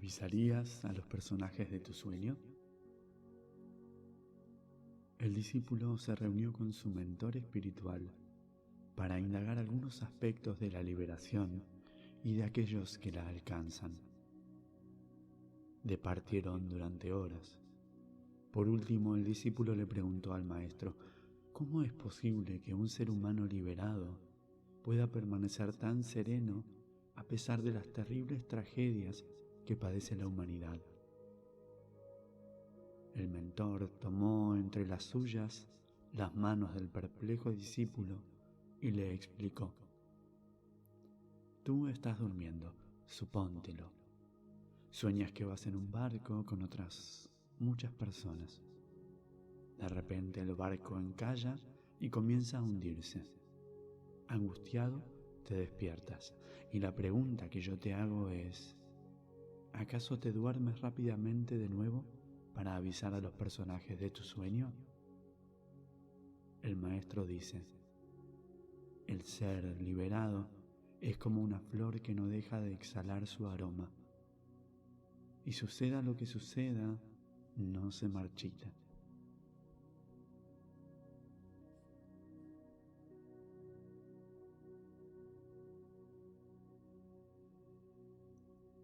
¿Avisarías a los personajes de tu sueño? El discípulo se reunió con su mentor espiritual para indagar algunos aspectos de la liberación y de aquellos que la alcanzan. Departieron durante horas. Por último, el discípulo le preguntó al maestro, ¿cómo es posible que un ser humano liberado pueda permanecer tan sereno a pesar de las terribles tragedias que padece la humanidad? El mentor tomó entre las suyas las manos del perplejo discípulo y le explicó: tú estás durmiendo, supóntelo. Sueñas que vas en un barco con otras muchas personas. De repente el barco encalla y comienza a hundirse. Angustiado, te despiertas y la pregunta que yo te hago es: ¿acaso te duermes rápidamente de nuevo para avisar a los personajes de tu sueño? El maestro dice: el ser liberado es como una flor que no deja de exhalar su aroma, y suceda lo que suceda, no se marchita.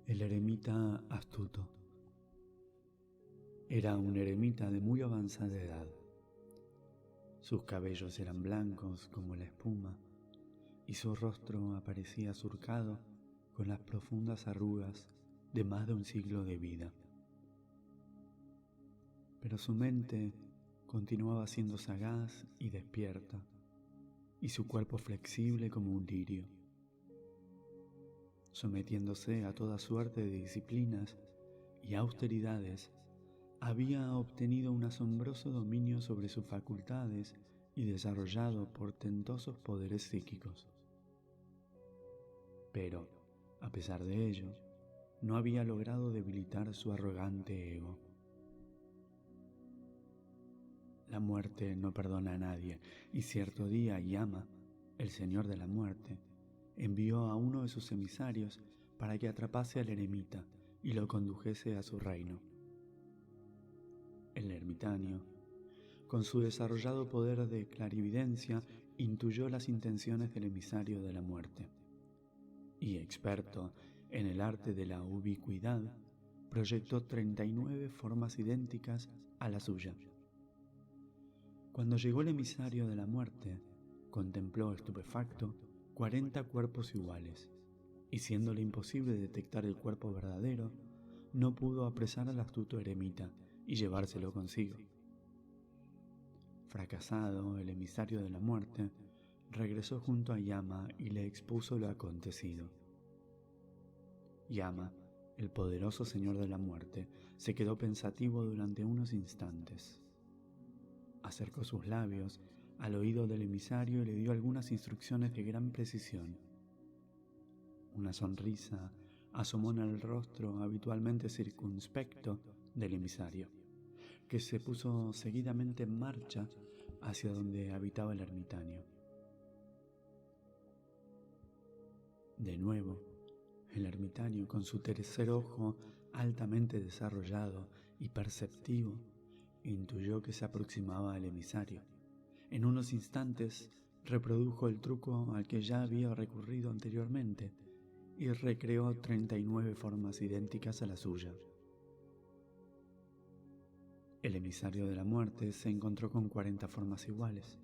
El eremita astuto. Era un eremita de muy avanzada edad. Sus cabellos eran blancos como la espuma y su rostro aparecía surcado con las profundas arrugas de más de un siglo de vida. Pero su mente continuaba siendo sagaz y despierta, y su cuerpo flexible como un lirio. Sometiéndose a toda suerte de disciplinas y austeridades, había obtenido un asombroso dominio sobre sus facultades y desarrollado portentosos poderes psíquicos. Pero, a pesar de ello, no había logrado debilitar su arrogante ego. La muerte no perdona a nadie, y cierto día Yama, el señor de la muerte, envió a uno de sus emisarios para que atrapase al eremita y lo condujese a su reino. El ermitaño, con su desarrollado poder de clarividencia, intuyó las intenciones del emisario de la muerte, y experto en el arte de la ubicuidad, proyectó 39 formas idénticas a la suya. Cuando llegó el emisario de la muerte, contempló estupefacto 40 cuerpos iguales, y siéndole imposible detectar el cuerpo verdadero, no pudo apresar al astuto eremita y llevárselo consigo. Fracasado, el emisario de la muerte regresó junto a Yama y le expuso lo acontecido. Yama, el poderoso señor de la muerte, se quedó pensativo durante unos instantes. Acercó sus labios al oído del emisario y le dio algunas instrucciones de gran precisión. Una sonrisa asomó en el rostro habitualmente circunspecto del emisario, que se puso seguidamente en marcha hacia donde habitaba el ermitaño. De nuevo, el ermitaño, con su tercer ojo altamente desarrollado y perceptivo, intuyó que se aproximaba al emisario. En unos instantes reprodujo el truco al que ya había recurrido anteriormente y recreó 39 formas idénticas a la suya. El emisario de la muerte se encontró con 40 formas iguales.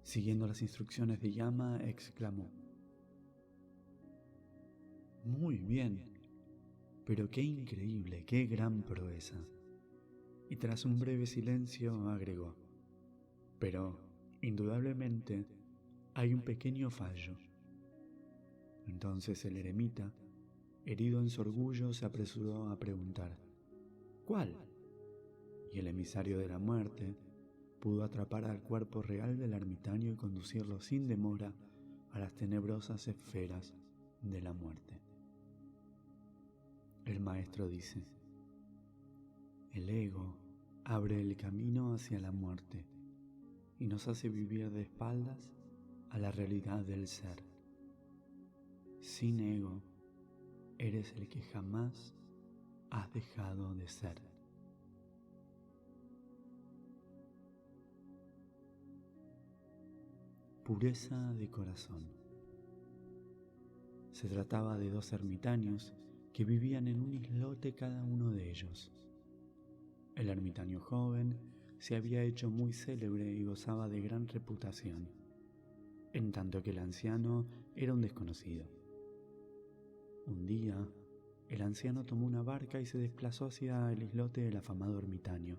Siguiendo las instrucciones de Yama, exclamó: «Muy bien, pero qué increíble, qué gran proeza». Y tras un breve silencio agregó: «Pero, indudablemente, hay un pequeño fallo». Entonces el eremita, herido en su orgullo, se apresuró a preguntar: «¿Cuál?». Y el emisario de la muerte pudo atrapar al cuerpo real del ermitaño y conducirlo sin demora a las tenebrosas esferas de la muerte. El maestro dice: el ego abre el camino hacia la muerte y nos hace vivir de espaldas a la realidad del ser. Sin ego, eres el que jamás has dejado de ser. Pureza de corazón. Se trataba de dos ermitaños que vivían en un islote cada uno de ellos. El ermitaño joven se había hecho muy célebre y gozaba de gran reputación, en tanto que el anciano era un desconocido. Un día, el anciano tomó una barca y se desplazó hacia el islote del afamado ermitaño.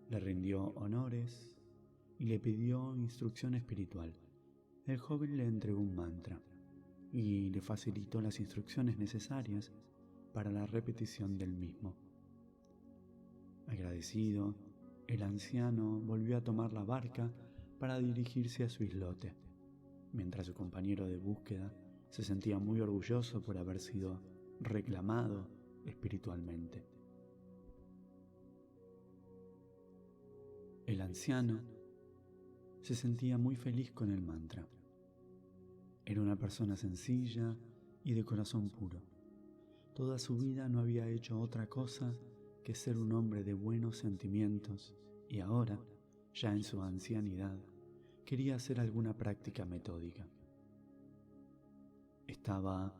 Le rindió honores y le pidió instrucción espiritual. El joven le entregó un mantra y le facilitó las instrucciones necesarias para la repetición del mismo. Agradecido, el anciano volvió a tomar la barca para dirigirse a su islote, mientras su compañero de búsqueda se sentía muy orgulloso por haber sido reclamado espiritualmente. El anciano se sentía muy feliz con el mantra. Era una persona sencilla y de corazón puro. Toda su vida no había hecho otra cosa que ser un hombre de buenos sentimientos y ahora, ya en su ancianidad, quería hacer alguna práctica metódica. Estaba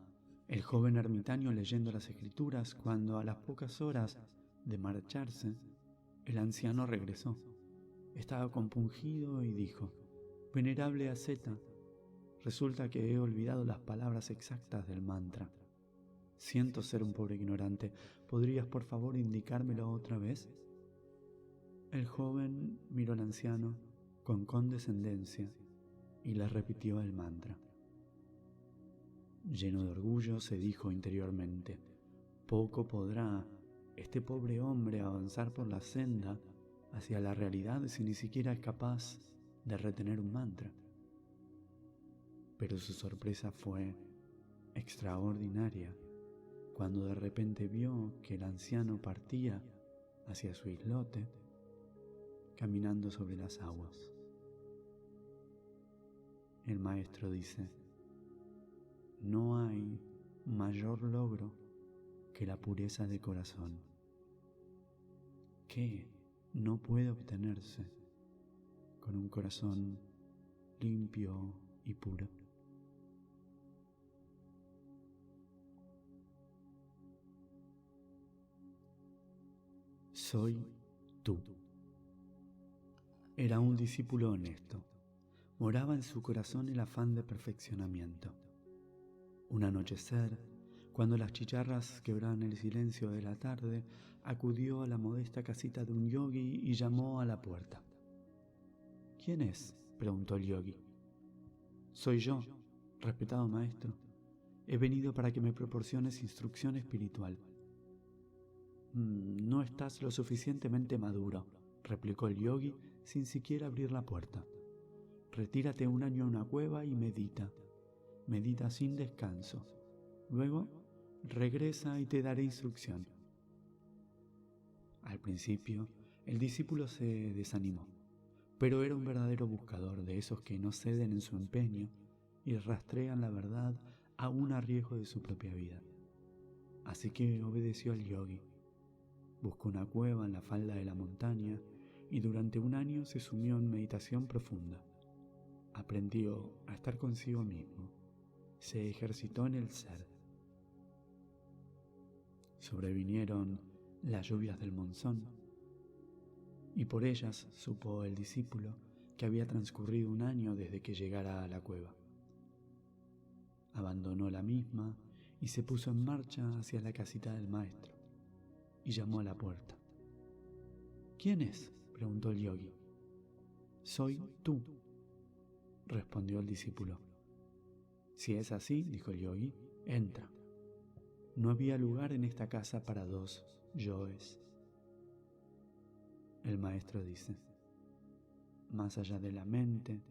el joven ermitaño leyendo las escrituras cuando a las pocas horas de marcharse, el anciano regresó. Estaba compungido y dijo: «Venerable asceta, resulta que he olvidado las palabras exactas del mantra. Siento ser un pobre ignorante. ¿Podrías por favor indicármelo otra vez?» El joven miró al anciano con condescendencia y le repitió el mantra. Lleno de orgullo se dijo interiormente: «Poco podrá este pobre hombre avanzar por la senda hacia la realidad si ni siquiera es capaz de retener un mantra». Pero su sorpresa fue extraordinaria cuando de repente vio que el anciano partía hacia su islote caminando sobre las aguas. El maestro dice: «No hay mayor logro que la pureza de corazón, que no puede obtenerse con un corazón limpio y puro». Soy tú. Era un discípulo honesto. Moraba en su corazón el afán de perfeccionamiento. Un anochecer, cuando las chicharras quebraban el silencio de la tarde, acudió a la modesta casita de un yogi y llamó a la puerta. «¿Quién es?», preguntó el yogi. «Soy yo, respetado maestro. He venido para que me proporciones instrucción espiritual». «No estás lo suficientemente maduro», replicó el yogi sin siquiera abrir la puerta. «Retírate un año a una cueva y medita. Medita sin descanso. Luego, regresa y te daré instrucción». Al principio, el discípulo se desanimó, pero era un verdadero buscador, de esos que no ceden en su empeño y rastrean la verdad aún a riesgo de su propia vida. Así que obedeció al yogi. Buscó una cueva en la falda de la montaña y durante un año se sumió en meditación profunda. Aprendió a estar consigo mismo. Se ejercitó en el ser. Sobrevinieron las lluvias del monzón y por ellas supo el discípulo que había transcurrido un año desde que llegara a la cueva. Abandonó la misma y se puso en marcha hacia la casita del maestro y llamó a la puerta. «¿Quién es?», preguntó el yogi. «Soy tú», respondió el discípulo. «Si es así», dijo el yogi, «entra. No había lugar en esta casa para dos yoes». El maestro dice: «Más allá de la mente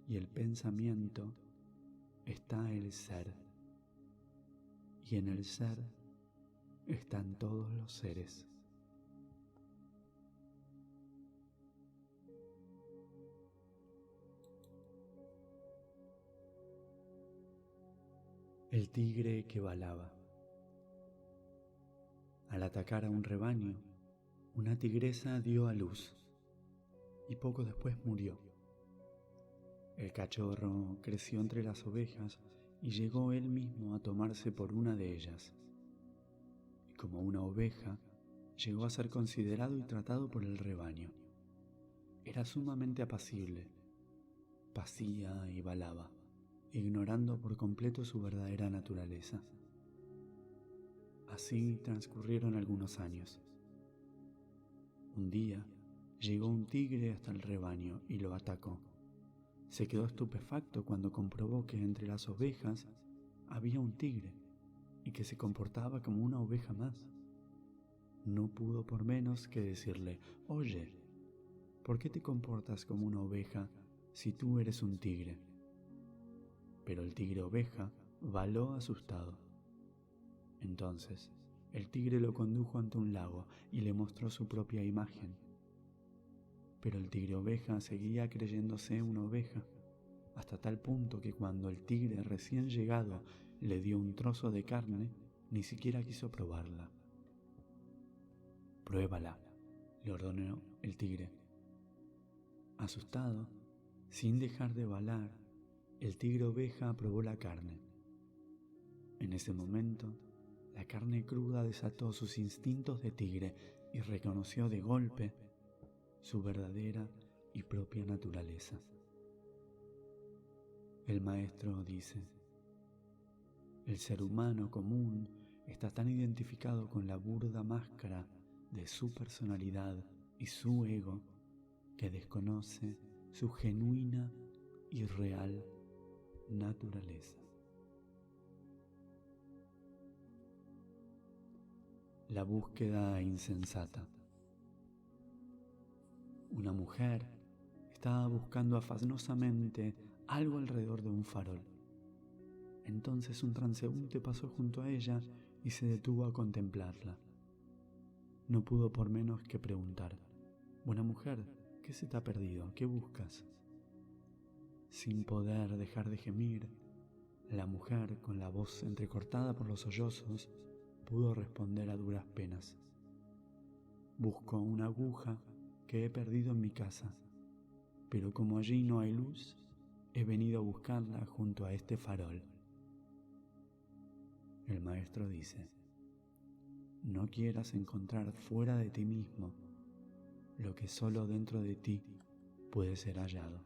y el pensamiento está el ser, y en el ser están todos los seres». El tigre que balaba. Al atacar a un rebaño, una tigresa dio a luz y poco después murió. El cachorro creció entre las ovejas y llegó él mismo a tomarse por una de ellas. Y como una oveja, llegó a ser considerado y tratado por el rebaño. Era sumamente apacible, pacía y balaba, ignorando por completo su verdadera naturaleza. Así transcurrieron algunos años. Un día llegó un tigre hasta el rebaño y lo atacó. Se quedó estupefacto cuando comprobó que entre las ovejas había un tigre y que se comportaba como una oveja más. No pudo por menos que decirle: «Oye, ¿por qué te comportas como una oveja si tú eres un tigre?» Pero el tigre oveja baló asustado. Entonces, el tigre lo condujo ante un lago y le mostró su propia imagen. Pero el tigre oveja seguía creyéndose una oveja, hasta tal punto que cuando el tigre recién llegado le dio un trozo de carne, ni siquiera quiso probarla. «Pruébala», le ordenó el tigre. Asustado, sin dejar de balar, el tigre oveja probó la carne. En ese momento, la carne cruda desató sus instintos de tigre y reconoció de golpe su verdadera y propia naturaleza. El maestro dice: el ser humano común está tan identificado con la burda máscara de su personalidad y su ego que desconoce su genuina y real naturaleza. La búsqueda insensata. Una mujer estaba buscando afanosamente algo alrededor de un farol. Entonces un transeúnte pasó junto a ella y se detuvo a contemplarla. No pudo por menos que preguntar: «Buena mujer, ¿qué se te ha perdido? ¿Qué buscas?». Sin poder dejar de gemir, la mujer, con la voz entrecortada por los sollozos, pudo responder a duras penas: «Busco una aguja que he perdido en mi casa, pero como allí no hay luz, he venido a buscarla junto a este farol». El maestro dice: no quieras encontrar fuera de ti mismo lo que solo dentro de ti puede ser hallado.